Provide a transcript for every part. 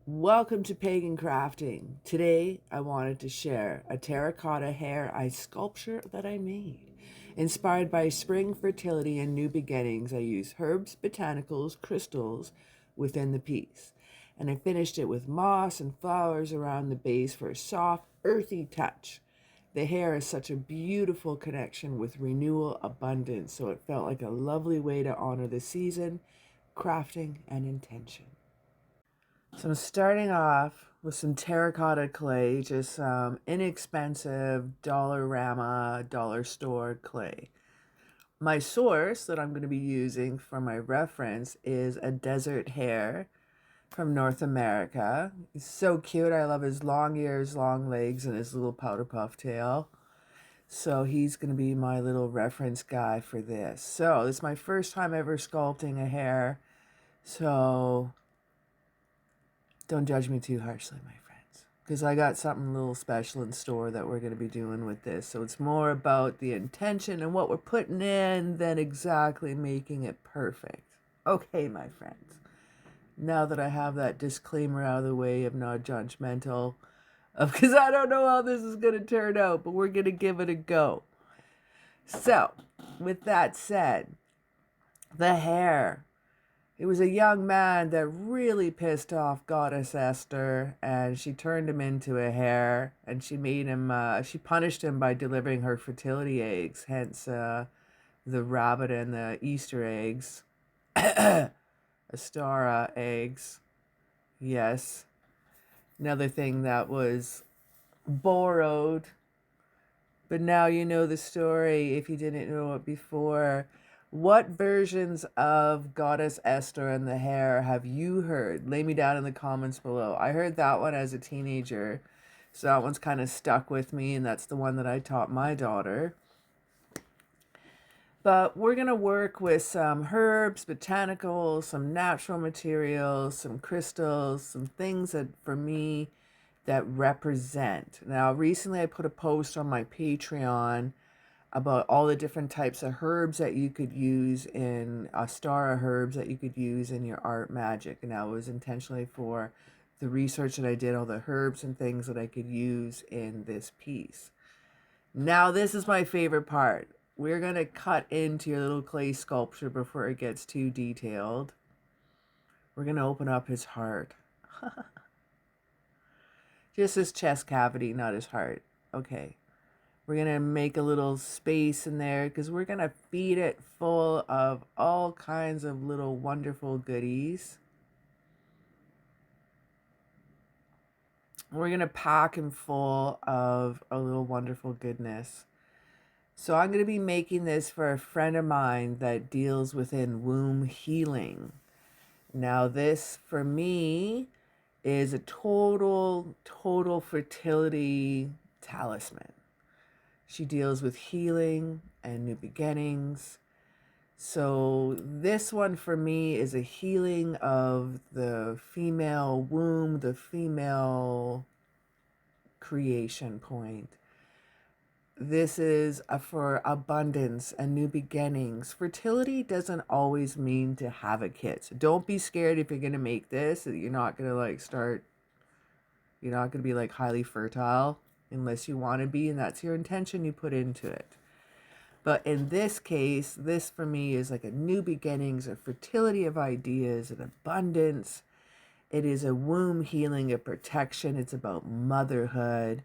Welcome to Pagan Crafting. Today I wanted to share a terracotta hare ice sculpture that I made. Inspired by spring fertility and new beginnings, I used herbs, botanicals, crystals within the piece. And I finished it with moss and flowers around the base for a soft, earthy touch. The hare is such a beautiful connection with renewal, abundance, so it felt like a lovely way to honor the season, crafting, and intention. So I'm starting off with some terracotta clay, just some inexpensive Dollarama, dollar store clay. My source that I'm going to be using for my reference is a desert hare from North America. He's so cute. I love his long ears, long legs, and his little powder puff tail. So he's going to be my little reference guy for this. So this is my first time ever sculpting a hare. So don't judge me too harshly, my friends, because I got something a little special in store that we're going to be doing with this. So it's more about the intention and what we're putting in than exactly making it perfect. Okay, my friends. Now that I have that disclaimer out of the way of not judgmental, because I don't know how this is going to turn out, but we're going to give it a go. So, with that said, the hare. It was a young man that really pissed off Goddess Esther, and she turned him into a hare, and she made him, she punished him by delivering her fertility eggs, hence the rabbit and the Easter eggs. Ostara eggs. Yes. Another thing that was borrowed, but now you know the story if you didn't know it before. What versions of Goddess Esther and the Hare have you heard? Lay me down in the comments below. I heard that one as a teenager, so that one's kind of stuck with me, and that's the one that I taught my daughter. But we're going to work with some herbs, botanicals, some natural materials, some crystals, some things that, for me, that represent. Now, recently I put a post on my Patreon about all the different types of herbs that you could use in Ostara herbs that you could use in your art magic. And that was intentionally for the research that I did, all the herbs and things that I could use in this piece. Now, this is my favorite part. We're going to cut into your little clay sculpture before it gets too detailed. We're going to open up his heart. Just his chest cavity, not his heart. Okay. We're going to make a little space in there because we're going to feed it full of all kinds of little wonderful goodies. We're going to pack him full of a little wonderful goodness. So I'm going to be making this for a friend of mine that deals within womb healing. Now this, for me, is a total fertility talisman. She deals with healing and new beginnings. So this one for me is a healing of the female womb, the female creation point. This is for abundance and new beginnings. Fertility doesn't always mean to have a kid. So don't be scared if you're going to make this. You're not going to you're not going to be like highly fertile unless you want to be, and that's your intention you put into it. But in this case, this for me is like a new beginnings, a fertility of ideas, an abundance. It is a womb healing, a protection. It's about motherhood.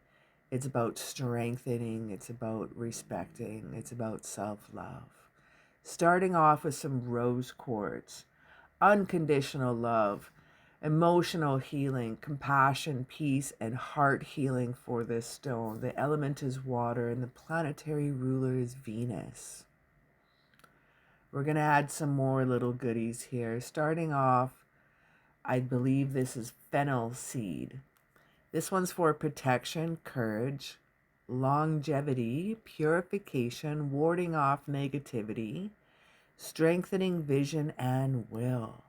It's about strengthening. It's about respecting. It's about self-love. Starting off with some rose quartz, unconditional love, emotional healing, compassion, peace, and heart healing for this stone. The element is water, and the planetary ruler is Venus. We're going to add some more little goodies here. Starting off, I believe this is fennel seed. This one's for protection, courage, longevity, purification, warding off negativity, strengthening vision and will.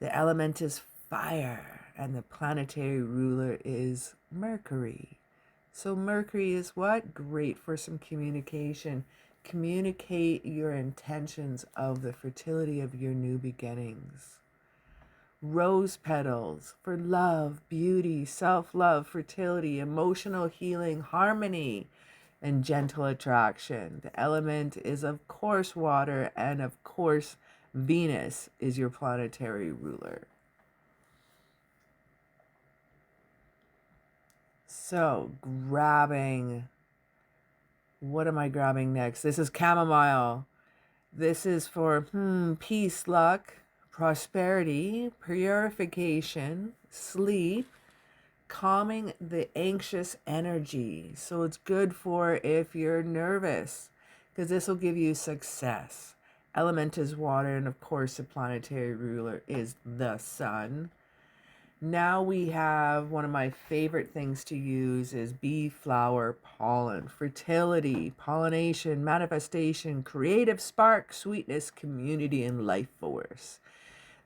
The element is fire, and the planetary ruler is Mercury. So Mercury is what? Great for some communication. Communicate your intentions of the fertility of your new beginnings. Rose petals for love, beauty, self-love, fertility, emotional healing, harmony, and gentle attraction. The element is, of course, water, and of course, Venus is your planetary ruler. So, what am I grabbing next? This is chamomile. This is for peace, luck, prosperity, purification, sleep, calming the anxious energy. So it's good for if you're nervous, because this will give you success. Element is water, and of course the planetary ruler is the sun. Now we have one of my favorite things to use is bee flower pollen. Fertility, pollination, manifestation, creative spark, sweetness, community, and life force.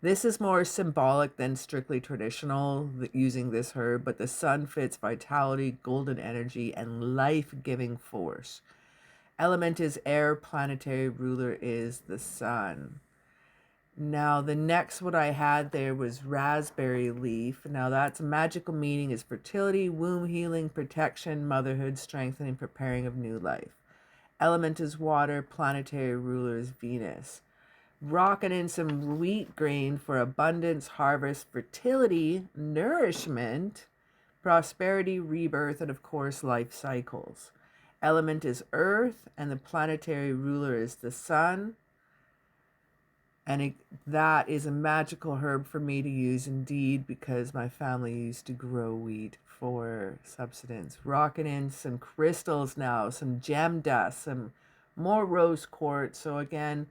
This is more symbolic than strictly traditional using this herb, but the sun fits vitality, golden energy, and life-giving force. Element is air, planetary ruler is the sun. Now, the next what I had there was raspberry leaf. Now, that's magical meaning is fertility, womb healing, protection, motherhood, strengthening, preparing of new life. Element is water, planetary ruler is Venus. Rocking in some wheat grain for abundance, harvest, fertility, nourishment, prosperity, rebirth, and of course, life cycles. Element is earth, and the planetary ruler is the sun. And that is a magical herb for me to use indeed, because my family used to grow wheat for subsistence. Rocking in some crystals now, some gem dust, some more rose quartz. So again,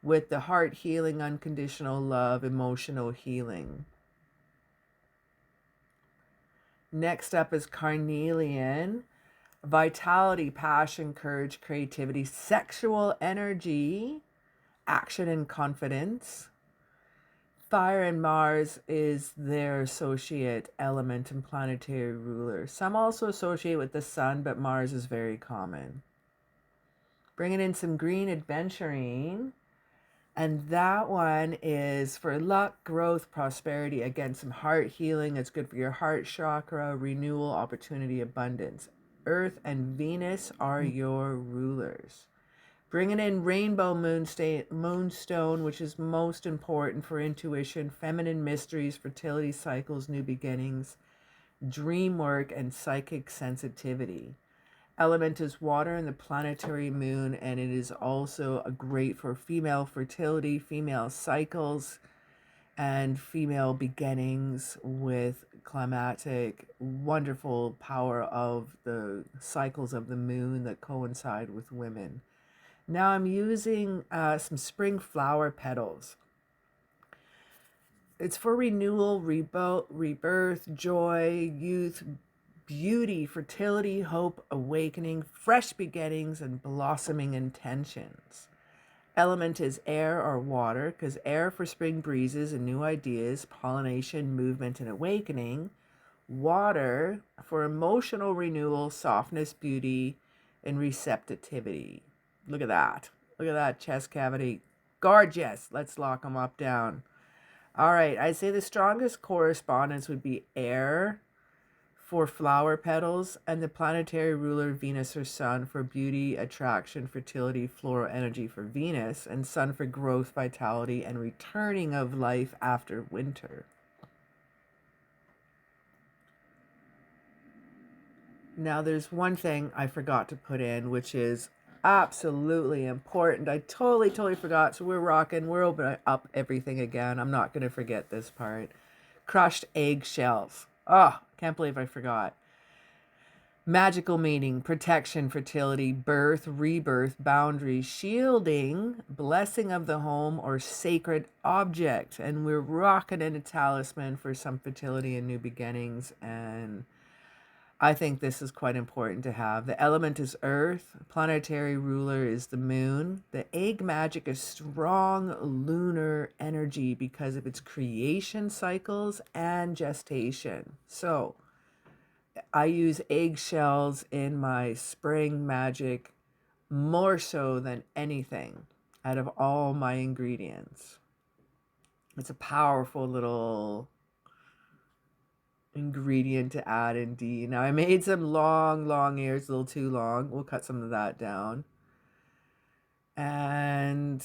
with the heart healing, unconditional love, emotional healing. Next up is carnelian. Vitality, passion, courage, creativity, sexual energy, action and confidence. Fire and Mars is their associate element and planetary ruler. Some also associate with the sun, but Mars is very common. Bringing in some green adventuring. And that one is for luck, growth, prosperity. Again, some heart healing. It's good for your heart chakra, renewal, opportunity, abundance. Earth and Venus are your rulers. Bringing in rainbow moonstone, which is most important for intuition, feminine mysteries, fertility cycles, new beginnings, dream work, and psychic sensitivity. Element is water and the planetary moon, and it is also great for female fertility, female cycles, and female beginnings with climatic, wonderful power of the cycles of the moon that coincide with women. Now I'm using some spring flower petals. It's for renewal, rebirth, joy, youth, beauty, fertility, hope, awakening, fresh beginnings, and blossoming intentions. Element is air or water, because air for spring breezes and new ideas, pollination, movement, and awakening. Water for emotional renewal, softness, beauty, and receptivity. Look at that. Look at that chest cavity. Gorgeous. Let's lock them up down. All right. I'd say the strongest correspondence would be air for flower petals, and the planetary ruler Venus or sun for beauty, attraction, fertility, floral energy for Venus, and sun for growth, vitality, and returning of life after winter. Now there's one thing I forgot to put in, which is absolutely important. I totally forgot. So we're opening up everything again. I'm not going to forget this part. Crushed eggshells. Oh, can't believe I forgot. Magical meaning, protection, fertility, birth, rebirth, boundaries, shielding, blessing of the home, or sacred object. And we're rocking in a talisman for some fertility and new beginnings. And I think this is quite important to have. The element is earth. Planetary ruler is the moon. The egg magic is strong lunar energy because of its creation cycles and gestation. So I use eggshells in my spring magic more so than anything out of all my ingredients. It's a powerful little ingredient to add in D. Now I made some long ears, a little too long. We'll cut some of that down. And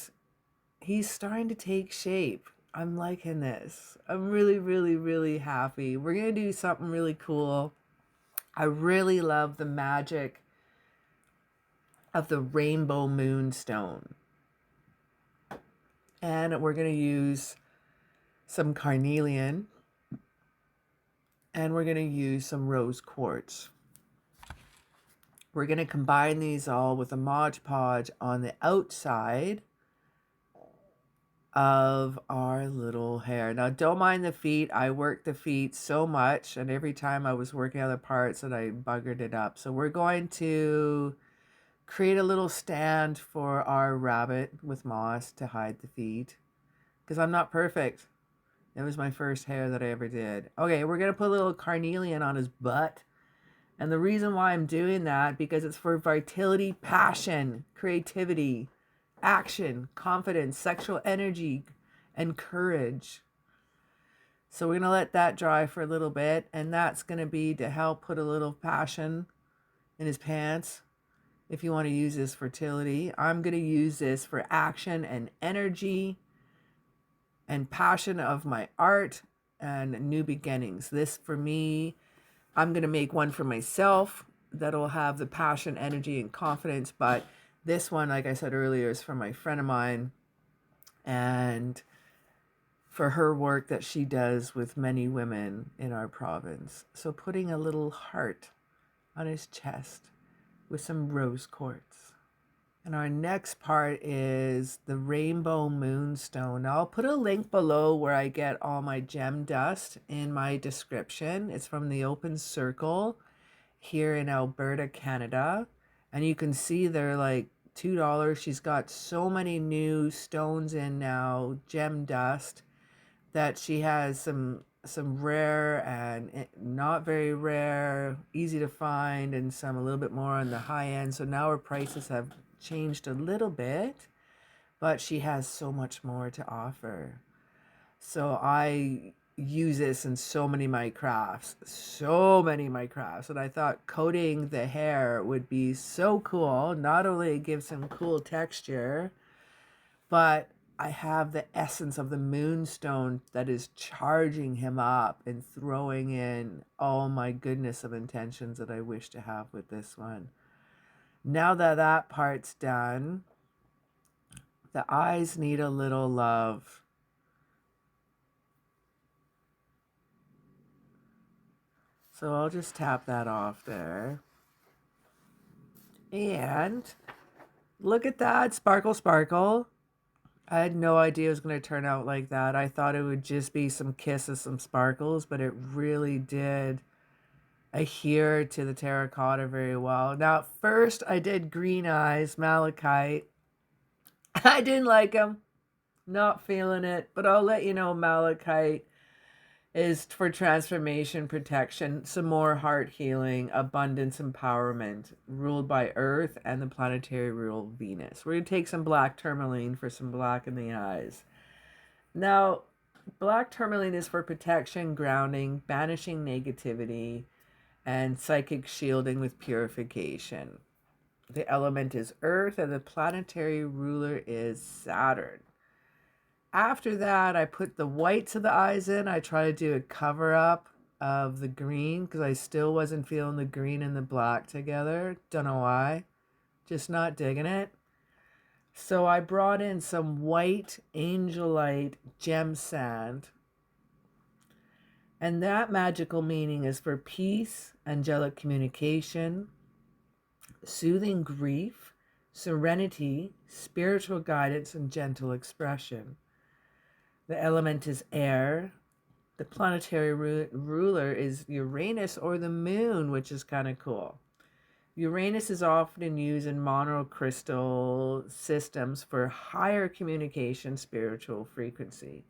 he's starting to take shape. I'm liking this. I'm really happy. We're going to do something really cool. I really love the magic of the rainbow moonstone. And we're going to use some carnelian. And we're going to use some rose quartz. We're going to combine these all with a Mod Podge on the outside of our little hair. Now, don't mind the feet. I worked the feet so much, and every time I was working other parts that I buggered it up. So we're going to create a little stand for our rabbit with moss to hide the feet, because I'm not perfect. It was my first hair that I ever did. Okay, we're going to put a little carnelian on his butt. And the reason why I'm doing that, because it's for vitality, passion, creativity, action, confidence, sexual energy, and courage. So we're going to let that dry for a little bit. And that's going to be to help put a little passion in his pants. If you want to use this fertility, I'm going to use this for action and energy and passion of my art and new beginnings. This for me, I'm going to make one for myself that'll have the passion, energy, and confidence. But this one, like I said earlier, is for my friend of mine and for her work that she does with many women in our province. So putting a little heart on his chest with some rose quartz. And our next part is the rainbow moonstone. Now, I'll put a link below where I get all my gem dust in my description. It's from the Open Circle here in Alberta, Canada. And you can see they're like $2. She's got so many new stones in now, gem dust, that she has some rare and not very rare, easy to find, and some a little bit more on the high end. So now her prices have changed a little bit, but she has so much more to offer. So I use this in so many of my crafts, and I thought coating the hair would be so cool. Not only it gives some cool texture, but I have the essence of the moonstone that is charging him up and throwing in all my goodness of intentions that I wish to have with this one. Now that that part's done, the eyes need a little love. So I'll just tap that off there. And look at that, sparkle, sparkle. I had no idea it was going to turn out like that. I thought it would just be some kisses, some sparkles, but it really did adhere to the terracotta very well. Now, at first I did green eyes, malachite. I didn't like them. Not feeling it, but I'll let you know malachite is for transformation, protection, some more heart healing, abundance, empowerment, ruled by Earth and the planetary rule Venus. We're going to take some black tourmaline for some black in the eyes. Now, black tourmaline is for protection, grounding, banishing negativity, and psychic shielding with purification. The element is Earth and the planetary ruler is Saturn. After that, I put the whites of the eyes in. I try to do a cover up of the green because I still wasn't feeling the green and the black together. Don't know why. Just not digging it. So I brought in some white angelite gem sand. And that magical meaning is for peace, angelic communication, soothing grief, serenity, spiritual guidance, and gentle expression. The element is air. The planetary ruler is Uranus or the moon, which is kind of cool. Uranus is often used in monocrystal systems for higher communication, spiritual frequency.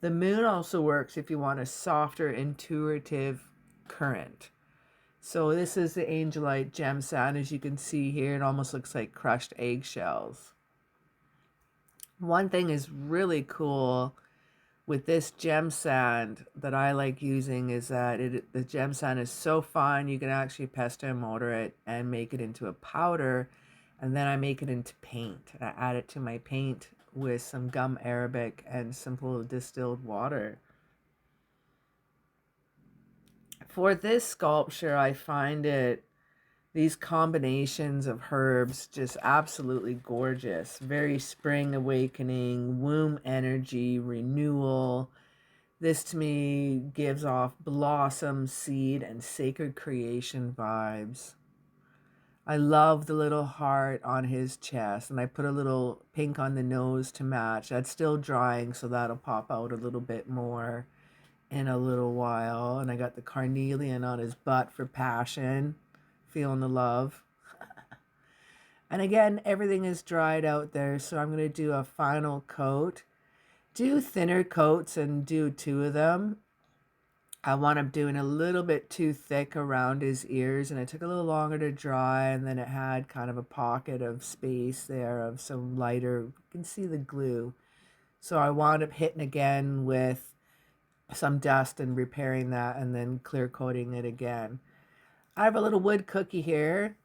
The moon also works if you want a softer, intuitive current. So this is the angelite gem sand. As you can see here, it almost looks like crushed eggshells. One thing is really cool with this gem sand that I like using is that the gem sand is so fine you can actually pesto and mortar it and make it into a powder, and then I make it into paint. I add it to my paint with some gum arabic and simple distilled water. For this sculpture, I find these combinations of herbs just absolutely gorgeous. Very spring awakening, womb energy, renewal. This to me gives off blossom, seed, and sacred creation vibes. I love the little heart on his chest, and I put a little pink on the nose to match. That's still drying, so that'll pop out a little bit more in a little while. And I got the carnelian on his butt for passion, feeling the love. And again, everything is dried out there, so I'm going to do a final coat. Do thinner coats and do 2 of them. I wound up doing a little bit too thick around his ears, and it took a little longer to dry, and then it had kind of a pocket of space there of some lighter, you can see the glue. So I wound up hitting again with some dust and repairing that, and then clear coating it again. I have a little wood cookie here.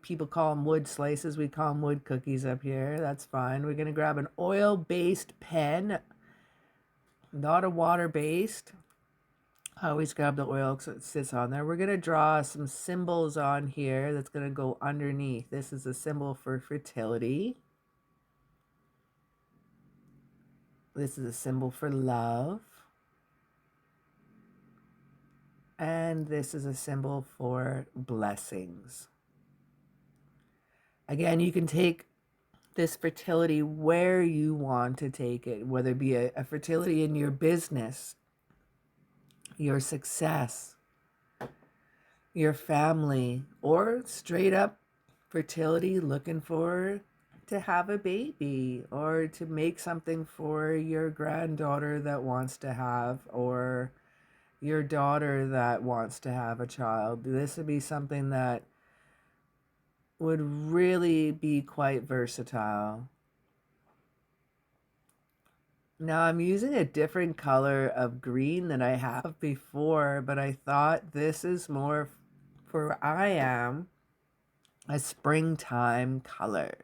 People call them wood slices. We call them wood cookies up here. That's fine. We're going to grab an oil-based pen, not a water-based. I always grab the oil because it sits on there. We're going to draw some symbols on here that's going to go underneath. This is a symbol for fertility. This is a symbol for love. And this is a symbol for blessings. Again, you can take this fertility where you want to take it, whether it be a fertility in your business, your success, your family, or straight up fertility looking for to have a baby or to make something for your granddaughter that wants to have, or your daughter that wants to have a child. This would be something that would really be quite versatile. Now I'm using a different color of green than I have before, but I thought this is more for where I am, a springtime color.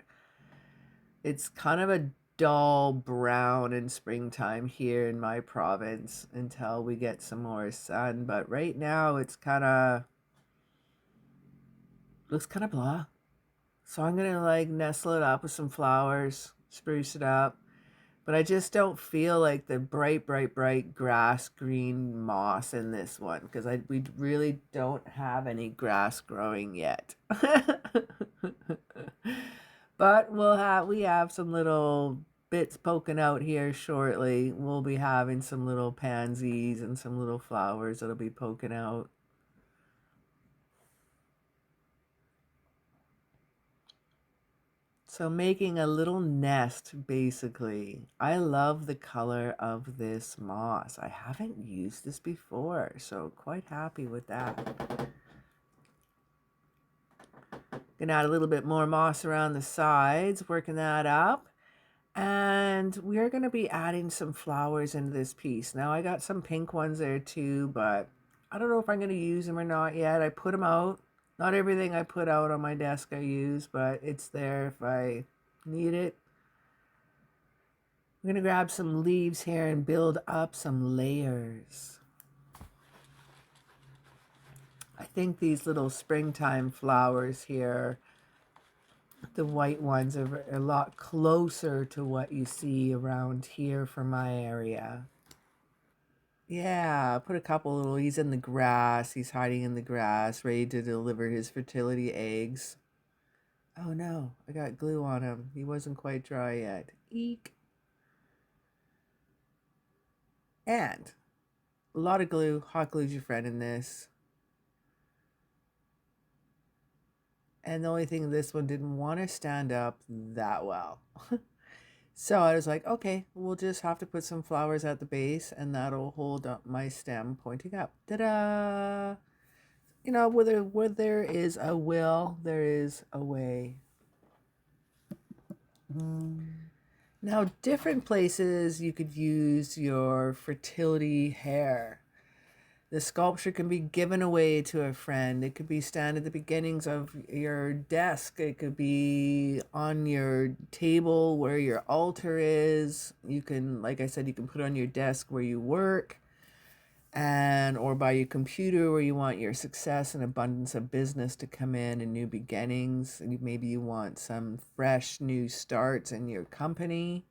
It's kind of a dull brown in springtime here in my province until we get some more sun, but right now it's looks kind of blah. So I'm gonna like nestle it up with some flowers, spruce it up. But I just don't feel like the bright, bright, bright grass green moss in this one because we really don't have any grass growing yet. But we have some little bits poking out here shortly. We'll be having some little pansies and some little flowers that'll be poking out. So making a little nest, basically. I love the color of this moss. I haven't used this before, so quite happy with that. Gonna add a little bit more moss around the sides, working that up. And we're gonna be adding some flowers into this piece. Now I got some pink ones there too, but I don't know if I'm gonna use them or not yet. I put them out. Not everything I put out on my desk I use, but it's there if I need it. I'm going to grab some leaves here and build up some layers. I think these little springtime flowers here, the white ones, are a lot closer to what you see around here for my area. Yeah, put a couple little, he's in the grass, he's hiding in the grass, ready to deliver his fertility eggs. Oh no, I got glue on him. He wasn't quite dry yet. Eek. And a lot of glue, hot glue's your friend in this. And the only thing, this one didn't want to stand up that well. So I was like, okay, we'll just have to put some flowers at the base and that'll hold up my stem pointing up. Ta-da! You know, where there is a will, there is a way. Now, different places you could use your fertility hair. The sculpture can be given away to a friend. It could be stand at the beginnings of your desk. It could be on your table where your altar is. You can, like I said, you can put it on your desk where you work, and or by your computer where you want your success and abundance of business to come in and new beginnings. And maybe you want some fresh new starts in your company,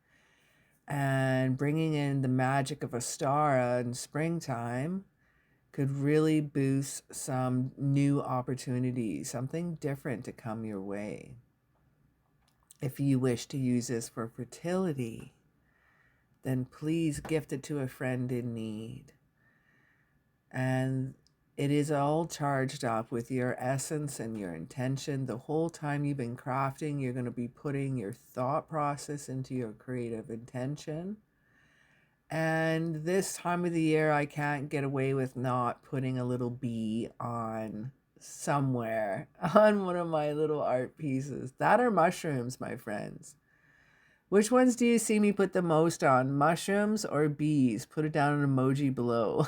and bringing in the magic of Ostara in springtime could really boost some new opportunities, something different to come your way. If you wish to use this for fertility, then please gift it to a friend in need. And it is all charged up with your essence and your intention. The whole time you've been crafting, you're going to be putting your thought process into your creative intention. And this time of the year, I can't get away with not putting a little bee on somewhere on one of my little art pieces. That are mushrooms, my friends. Which ones do you see me put the most on? Mushrooms or bees? Put it down an emoji below.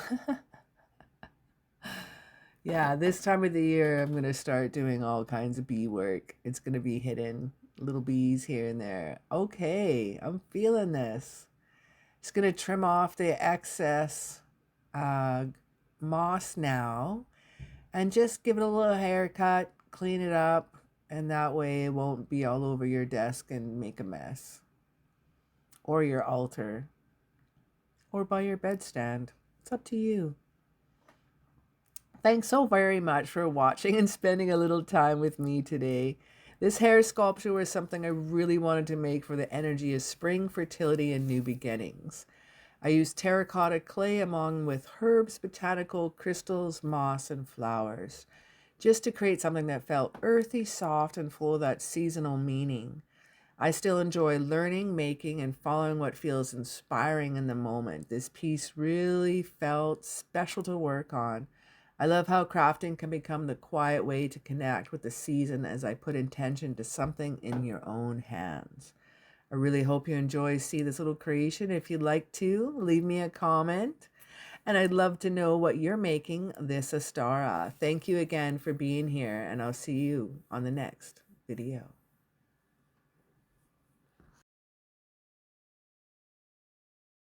Yeah, this time of the year, I'm going to start doing all kinds of bee work. It's going to be hidden. Little bees here and there. Okay, I'm feeling this. Just going to trim off the excess moss now and just give it a little haircut, clean it up, and that way it won't be all over your desk and make a mess. Or your altar. Or by your bedstand. It's up to you. Thanks so very much for watching and spending a little time with me today. This hair sculpture was something I really wanted to make for the energy of spring, fertility, and new beginnings. I used terracotta clay along with herbs, botanical crystals, moss, and flowers, just to create something that felt earthy, soft, and full of that seasonal meaning. I still enjoy learning, making, and following what feels inspiring in the moment. This piece really felt special to work on. I love how crafting can become the quiet way to connect with the season as I put intention to something in your own hands. I really hope you see this little creation. If you'd like to, leave me a comment. And I'd love to know what you're making this Ostara. Thank you again for being here, and I'll see you on the next video.